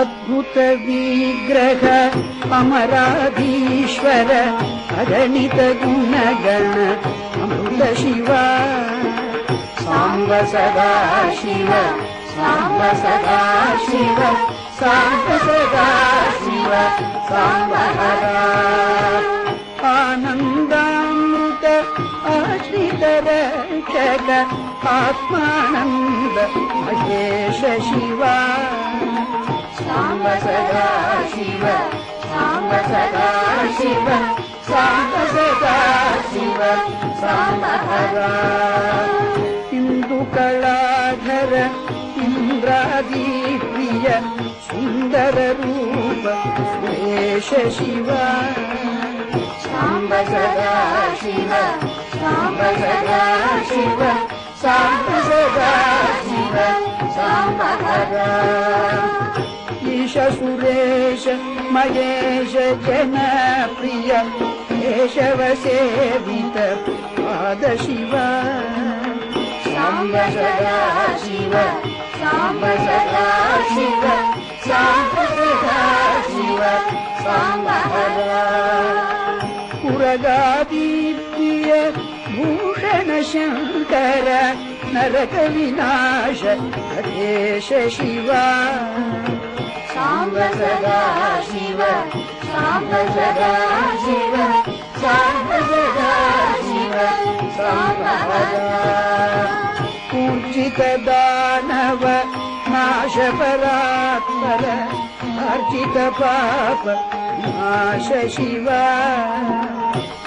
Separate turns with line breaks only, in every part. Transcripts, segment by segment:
अद्भुत विग्रह अमराधीश्वर अगणित गुणगण अमृत शिवा सांब सदा शिव सांब सदा शिव सांब सदा शिव सांब हरा आनन्दामृत आश्रित रक्षक आत्मानन्द महेश शिवा सांब सदा शिव सांब सदा शिव सांब सदा शिव सांब हरा इंदुकलाधर इंद्रादि प्रिय सुंदर रूप सुरेश शिवा सांब सदा शिव सांब सदा शिव सांब सदा शिव सांब हरा ईश सुरेश महेश जन प्रिय केशव सेवित पाद शिवा सांब सदा शिव सांब सदा शिव सांब सदा शिव सांब हरा पुरगादिप्रिय भूषण शंकर नरक विनाश हरेश शिवा सांब सदा शिव सांब सदा शिव सांब सदा शिव सांब हरा पूजित दानव नाश परात्पर अर्जित पाप नाश शिवा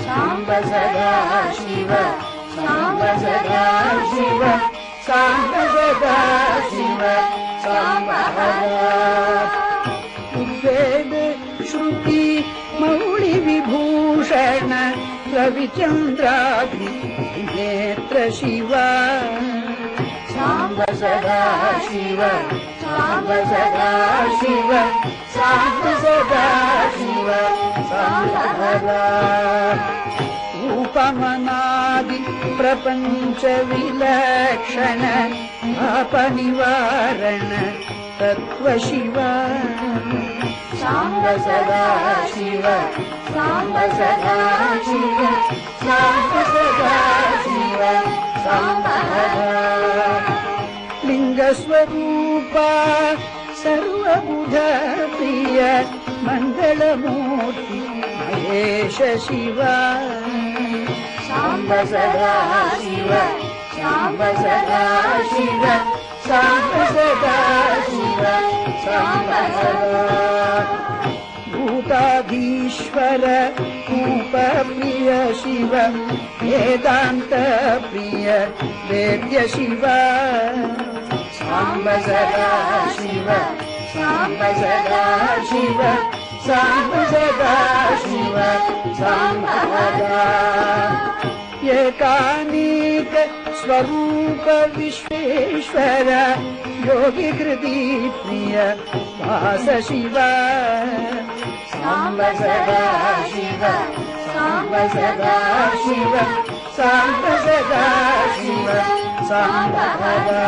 सांब सदा शिव सांब सदा शिव सांब सदा शिव सांब हरा उद्वेद श्रुति मौळि विभूषण रविचन्द्राभि नेत्र शिवा सांब सदा शिव सांब सदा शिव सांब सदा शिव सांब हरा रूपमनादि प्रपंच विलक्षण पाप निवारण तत्व शिवा सांब सदा शिव सांब सदा शिव सांब सदा शिव सांब हरा लिंग स्वरूपा सर्वबुध प्रिय मंगल मूर्ति महेश शिवा सांब सदा शिव सांब सदा शिव सांब सदा शिव सांब हरा भूताधीश्वर रूप प्रिय शिव वेदांत प्रिय वेद्य शिवा सांब सदा शिव सांब सदा शिव सांब सदा शिव सांब हरा एकानीक स्वरूप विश्वेश्वर योगी हृदि प्रिय वास शिवा सांब सदा शिव सांब सदा शिव सांब सदा शिव सांब हरा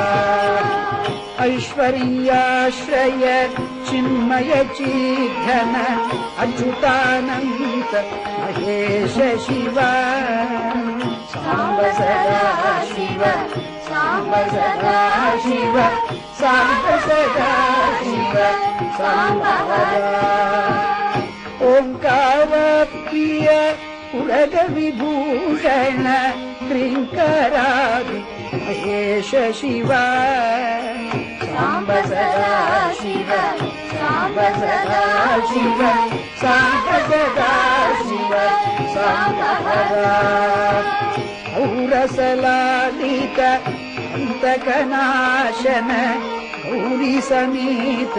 ऐश्वर्याश्रय चिन्मय चिघ्न अच्युतानंत महेश शिवा सांब सदा शिव सांब सदा शिव सांब सदा शिव सांब हरा ओंकार प्रिय उरग विभूषण त्रिंकरादि महेश शिवा सांब सदा शिव सांब सदा शिव सांब सदा शिव सांब हरा औरसलालित अंतकनाशन गौरी समेत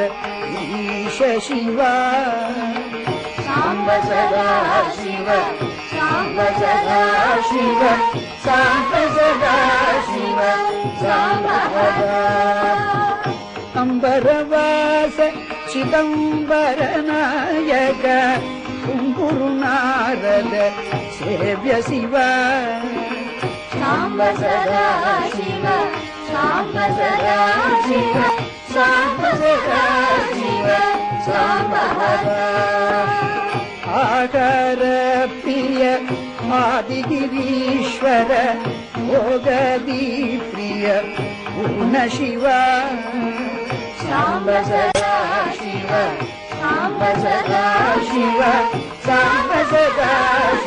ईश शिवा सांब सदा शिव सांब सदा शिव सांब सदा शिव सांब हरा अंबरवास चिदंबर नायक कुंकुरु नारद सेव्य शिवा सांब सदा शिव सांब सदा शिव सांब सदा शिव आकर प्रिय आदिगिरीश्वर भोगदी प्रिय पूर्ण शिव सांब सदा शिव सांब सदा शिव सांब सदा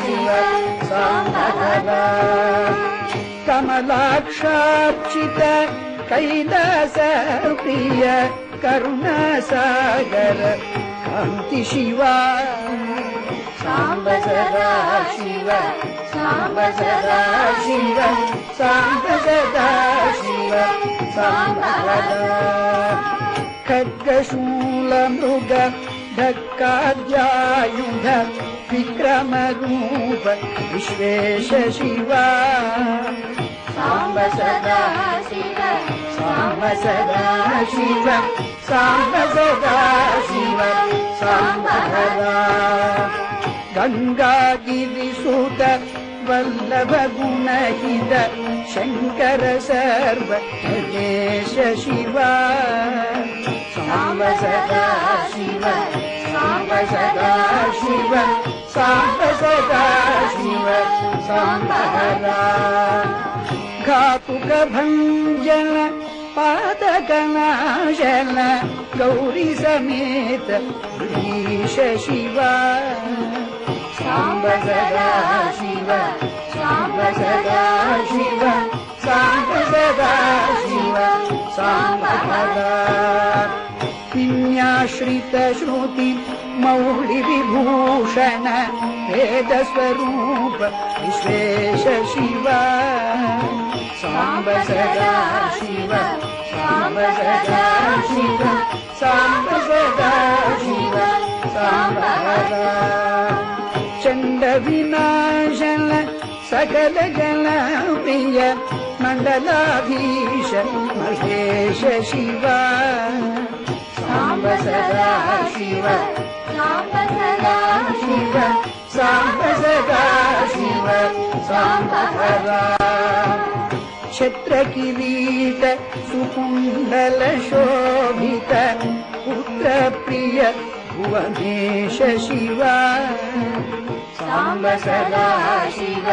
शिव सांब सदा कमलाक्षार्चित कैलास प्रिय करुणासागर कांति शिवा सांब सदा शिव सांब सदा शिव सांब सदा शिव सांब सदा खड्गशूल मृग ढक्काद्यायुध विक्रम रूप विश्वेश शिवा सांब सदा शिव सांब सदा शिव सांब सदा शिव सांब सदा गंगागिरिसुत वल्लभ गुणहित शंकर सर्व देश शिवा सांब सदा शिव सांब सदा शिव सांब सदा शिव सांब सदा घातुक भंजन पादकनाशन गौरी समेत ईश शिवा सांब सदा शिव सांब सदा शिव सांब सदा शिव सांब सदा विन्याश्रित श्रुति मौळि विभूषण वेद स्वरूप विश्वेश शिवा सांब सदा शिव सांब सदा शिव सांब सदा शिव सांब सदा चंड विनाशन सकल गण प्रिय मंडलाधीश महेश शिवा सांब सदा शिव सांब सदा शिव सांब सदा शिव सांब सदा छत्र किरीट सुकुंडल शोभित पुत्र प्रिय भुवनेश शिवा सांब सदा शिव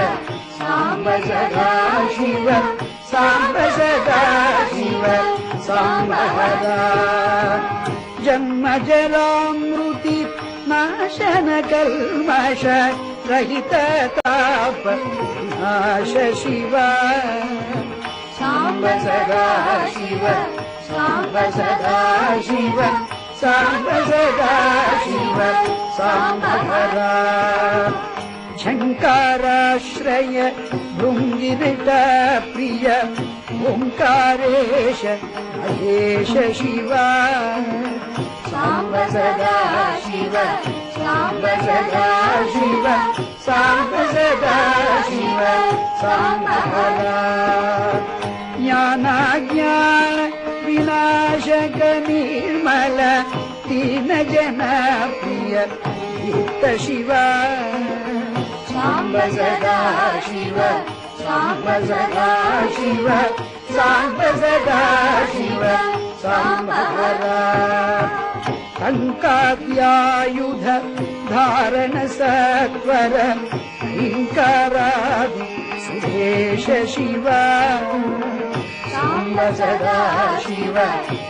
सांब सदा शिव सांब सदा शिव सांब सदा जन्म जरामृति नाशन कल्मष रहित ताप नाश शिवा सांब सदा शिव सांब सदा शिव सांब सदा शिव सांब सदा झंकाराश्रय भृंगिरिट प्रिय ओंकारेश महेश शिवा सांब सदा शिव सांब सदा शिव सांब सदा शिव सांब सदा ज्ञानाज्ञान विनाशक निर्मल दीन जन प्रिय दीप्त शिवा सांब सदा शिव सांब सदा शिव सांब सदा शिव सांब सदा टंकाद्यायुध धारण सत्वर हिंकारादि सुरेश शिवा सांब सदा शिव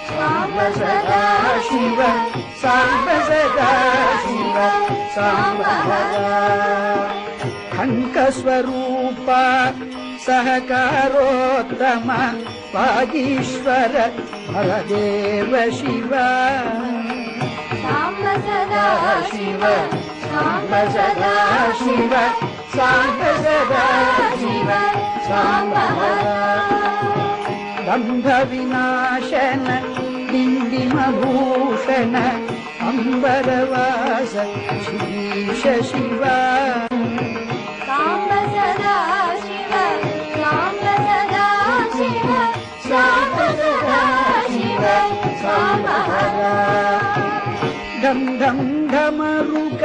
सांब सदा शिव सांब सदा शिव सांब सदा खंक स्वरूपा सहकारोत्तम वागीश्वर हरदेव शिवा सांब सदा शिव सांब सदा शिव सांब सदा शिव सांब सदा दंभ विनाशन दिंडिमभूषण अंबरवास श्रीश शिवा
सांब सदा शिव सांब सदा शिव सांब सदा शिव सांब सदा
धम धम धमरुक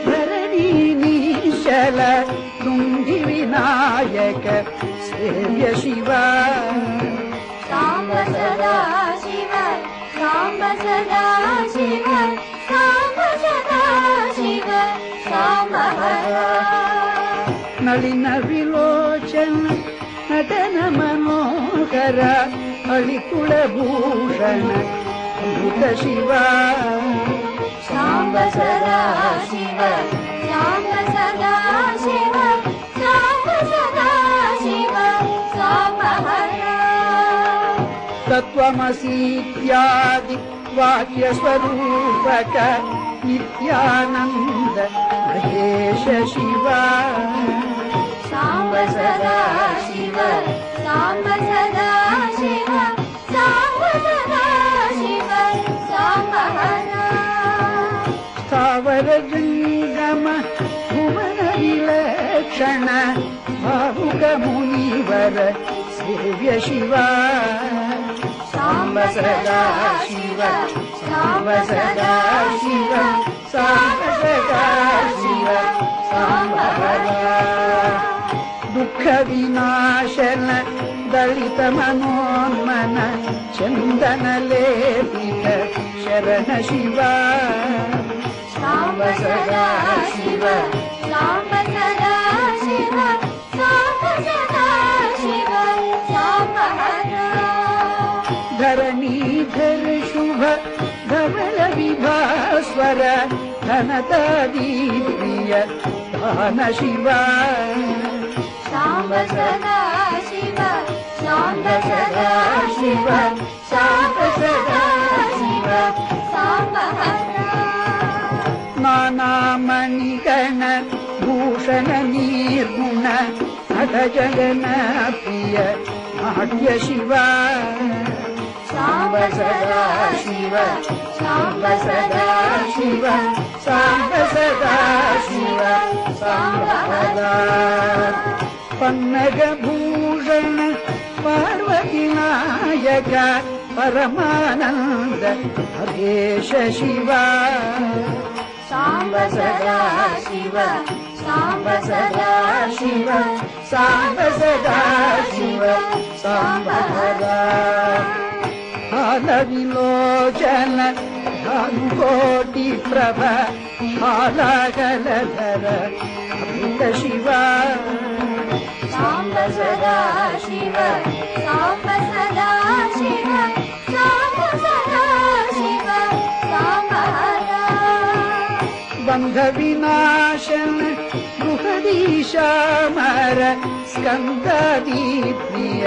धरणी निशल तुंगी विनायक सेव्य शिवा
सांब सदा शिव सांब सदा शिव सांब
ನಳಿನ ವಿಲೋಚನ ನಟನ ಮನೋಹರ ಅಳಿಕುಳ ಭೂಷಣ ಅಮೃತ ಶಿವ
ಸಾಂಬ ಸದಾ ಶಿವ ಸಾಂಬ ಸದಾ ಶಿವ ಸಾಂಬ ಸದಾ ಶಿವ ಸಾಂಬ ಹರ
ತತ್ವಮಸೀತ್ಯಾದಿ ವಾಕ್ಯ ಸ್ವರೂಪಕ ನಿತ್ಯಾನಂದ ಮಹೇಶ ಶಿವ
ಸಾಂಬ ಸದಾ ಶಿವ ಸಾಂಬ ಸದಾ ಶಿವ ಸಾಂಬ ಸದಾ ಶಿವ ಸಾಂಬ ಹರ
ಸ್ಥಾವರ ಜಂಗಮ ಭುವನ ವಿಲಕ್ಷಣ ಭಾವುಕ ಮುನಿವರ ಸೇವ್ಯ ಶಿವ
ಸಾಂಬ ಸದಾ ಶಿವ ಸಾಂಬ ಸದಾ ಶಿವ ಸಾಂಬ ಸದಾ ಶಿವ ಸಾಂಬ ಹರ
ದುಃಖ ವಿನಾಶನ ದಲಿತ ಮನೋನ್ಮನ ಚಂದನ ಲೇಪಿತ ಶರಣ ಶಿವ
ಸಾಂಬ ಸದಾ ಶಿವ ಸಾಂಬ ಸದಾ ಶಿವ ಸಾಂಬ ಸದಾ ಶಿವ ಸಾಂಬ ಹರ
ಧರಣೀಧರ ಶುಭ ಧವಳ ವಿಭಾಸ್ವರ ಘನತಾದಿ ಪ್ರಿಯ ದಾನ ಶಿವ
ಸಾಂಬ ಸದಾ ಶಿವ ಸಾಂಬ ಸದಾ ಶಿವ ಸಾಂಬ ಸದಾ ಶಿವ ಸಾಂಬ ಹರ
ನಾನಾ ಮಣಿಗಣ ಭೂಷಣ ನಿರ್ಗುಣ ನಟ ಜಗನ ಪ್ರಿಯ ನಾಟ್ಯ ಶಿವ
ಸಾಂಬ ಸದಾ ಶಿವ ಸಾಂಬ ಸದಾ ಶಿವ ಸಾಂಬ ಸದಾ ಶಿವ ಸಾಂಬ ಹರ
ಪನ್ನಗ ಭೂಷಣ ಪಾರ್ವತಿ ನಾಯಕ ಪರಮಾನಂದ ಹರೇಶ ಶಿವ
ಸಾಂಬ ಸದಾ ಶಿವ ಸಾಂಬ ಸದಾ ಶಿವ ಸಾಂಬ ಸದಾ ಶಿವ ಸಾಂಬ ಹರ
ಹಾಲ ವಿಲೋಚನ ಭಾನುಕೋಟಿ ಪ್ರಭ ಹಾಲಗಲಧರ ಅಮೃತ ಶಿವ
ಸಾಂಬ ಸದಾ ಶಿವ ಸಾಂಬ ಸದಾ ಶಿವ ಸಾಂಬ ಸದಾ ಶಿವ ಸಾಂಬ ಹರ
ಬಂಧ ವಿನಾಶನ ಗೃಹದೀಶಾಮರ ಸ್ಕಂದಾದಿ ಪ್ರಿಯ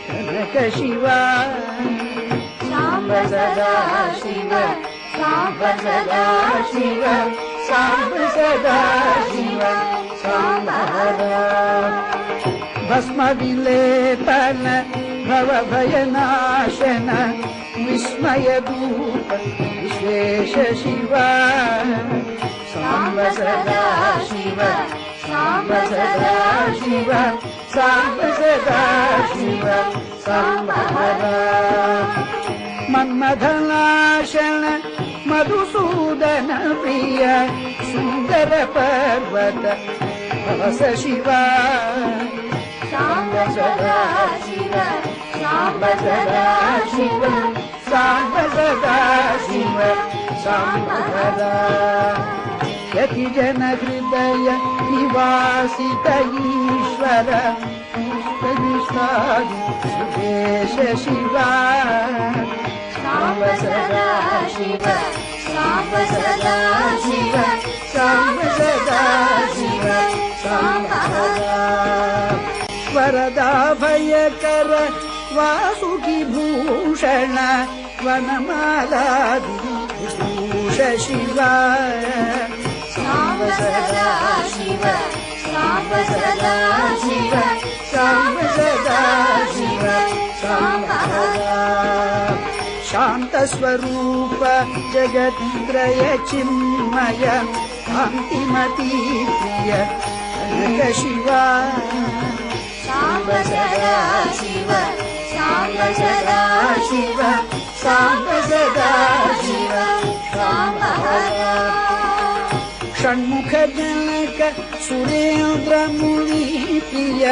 ಕನಕ ಶಿವ
ಸಾಂಬ ಸದಾ ಶಿವ ಸಾಂಬ ಸದಾ ಶಿವ ಸಾಂಬ ಸದಾ ಶಿವ ಸಾಂಬ ಹರ
ಭಸ್ಮ ವಿಲೇಪನ ಭವ ಭಯನಾಶನ ವಿಸ್ಮಯ ಧೂಪ ವಿಶೇಷ ಶಿವ
ಸಾಂಬ ಸದಾ ಶಿವ ಸಾಂಬ ಸದಾ ಶಿವ ಸಾಂಬ ಸದಾ ಶಿವ ಸಾಂಬ ಹರ
ಮನ್ಮಥನಾಶನ ಮಧುಸೂದನ ಪ್ರಿಯ ಸುಂದರ ಪರ್ವತ ಭವಸ ಶಿವ
ಸಾಂಬ ಸದಾ ಶಿವ ಸಾಂಬ ಸದಾ ಶಿವ ಸಾಂಬ ಸದಾ ಶಿವ ಸಾಂಬ ಹರ
ಯತಿ ಜನ ಹೃದಯ ನಿವಾಸಿತ ಈಶ್ವರ ಸುರೇಶ ಶಿವ
ಸಾಂಬ ಸದಾ ಶಿವ ಸಾಂಬ ಸದಾ ಶಿವ ಸಾಂಬ ಸದಾ ಶಿವ ಸಾಂಬ ಹರ
ವರದಾ ಭಯಕರ ವಾಸುಕಿ ಭೂಷಣ ವನಮಾಲಾದಿ ಭೂಷ ಶಿವ
ಸಾಂಬ ಸದಾ ಶಿವ ಸಾಂಬ ಸದಾ ಶಿವ ಸಾಂಬ ಸದಾ ಶಿವ ಸಾಂಬ ಹರ
ಶಾಂತ ಸ್ವರೂಪ ಜಗತ್ರಯ ಚಿನ್ಮಯ ಕಾಂತಿಮತಿ ಪ್ರಿಯ ಕನಕ ಶಿವ
ಸಾಂಬ ಸದಾ ಶಿವ ಸಾಂಬ ಸದಾ ಶಿವ ಸಾಂಬ ಸದಾ ಶಿವ ಸಾಂಬ ಹರ
ಷಣ್ಮುಖ ಜನಕ ಸುರೇಂದ್ರ ಮುನಿ ಪ್ರಿಯ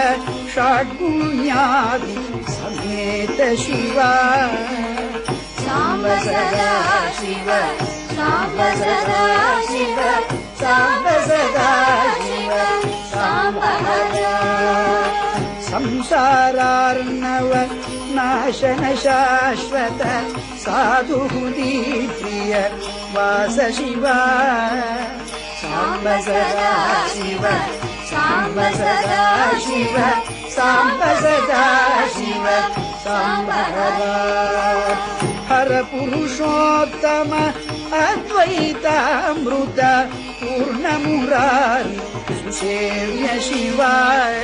ಷಡ್ಗುಣ್ಯಾದಿ ಸಮೇತ ಶಿವ
ಸಾಂಬ ಸದಾ ಶಿವ ಸಾಂಬ ಸದಾ ಶಿವ ಸಾಂಬ ಸದಾ ಶಿವ ಸಾಂಬ ಹರ
संसारार्णव नाशन शाश्वत साधुहुदी प्रिय वास शिवा
साम्ब सदा शिव साम्ब सदा शिव साम्ब सदा शिव साम्ब
हर पुरुषोत्तम अद्वैतामृत पूर्णमुरारि सुसेव्य शिवाय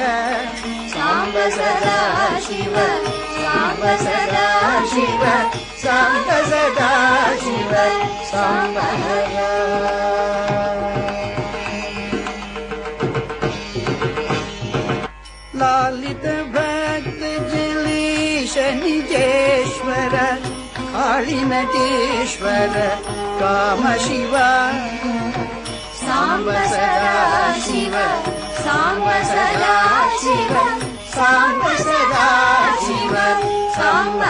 साम्ब सदा शिव साम्ब सदा शिव साम्ब सदा शिव साम्ब
लालित भक्त जलीश निजेश्वर कालिनटेश्वर काम शिवा
साम्ब सदा शिव साम्ब सदा शिव साम्ब सदा शिव साम्ब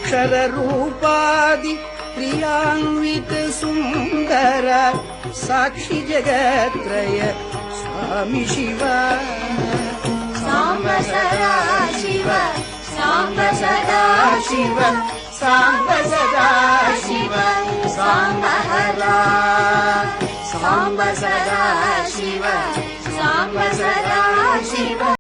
क्षररूपादि प्रियान्वित सुन्दर साक्षि जगत्त्रय स्वामी शिवा
साम्ब सदा शिव साम्ब सदा शिव साम्ब सदा शिव साम्ब साम्ब सदा शिव साम्ब सदा